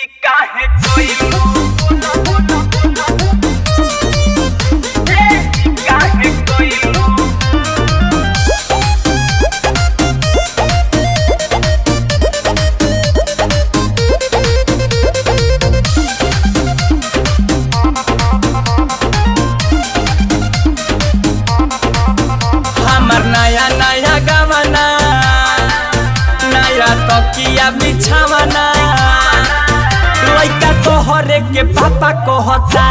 काहे कोई काहे कोई हमर नया नया गवना नया तकिया बिछावना लइका तोहरे के पापा कहता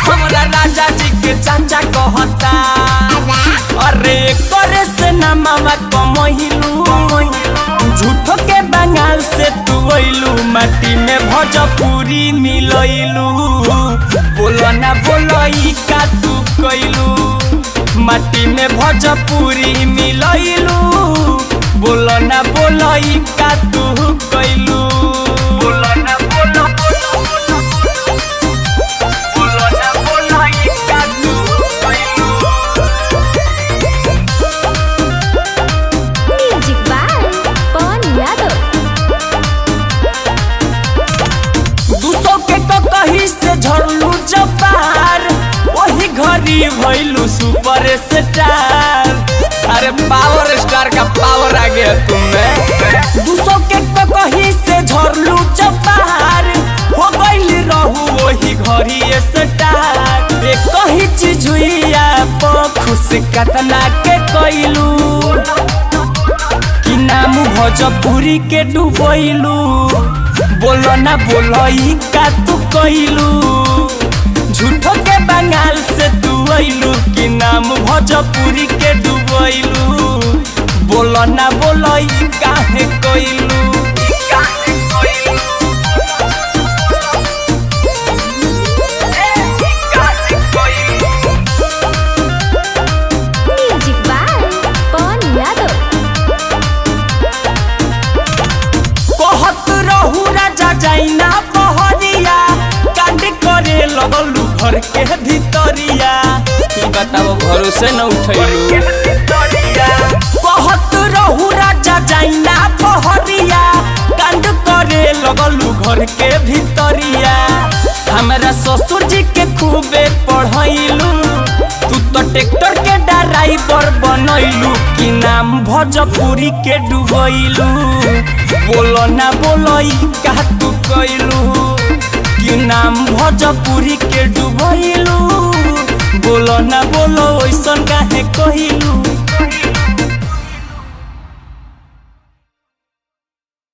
हमरा राजा जी के चाचा कहता अरे करे से ना मामा कमहिलू झूठो के बंगाल से तू अइलू माटी में भोजपुरी मिलइलू बोलो ना बोलई का तू कइलू माटी में भोजपुरी मिलइलू बोलो ना बोलई का तू कइलू बोलो ना बोलो बोलो ना बोलई का तू कइलू म्यूजिक बाय पवन यादव। 200 के कहीं से झड़लू जपार वही घड़ी भइलू सुपर स्टार। अरे पावर स्टार का पावर आ गया तुम्हें 200 के कहीं से झड़लू जपार हो गइल रहू वही घड़ी स्टार। एक कहीं चीज हुई आप खुश कतना के कइलू कि नाम भोजपुरी के डूबैलू बोलो ना बोलई का तू कइलू झूठो के बंगाल से तू अइलू कि नाम भोजपुरी के डूबैलू बोलो ना बोलई काहे कइलू काहे कोई काहे कोई म्यूजिक बाय पवन यादव। कहत रहू राजा जाइना बहरिया कांड करे लगलू घर के भीतरिया बताओ भरोसे न उठैलू कहत रहू राजा जाइना बहरिया कांड करे लगलू घर के भीतरिया हमरा ससुर जी के खूबे पढ़ैलू तू तो ट्रैक्टर के ड्राइवर बनैलू कि नाम भोजपुरी के डूबैलू बोलो ना बोलई का तू कइलू कि नाम भोजपुरी के डूबैलू बोलो ना बोलो ऐसन काहे कहिलू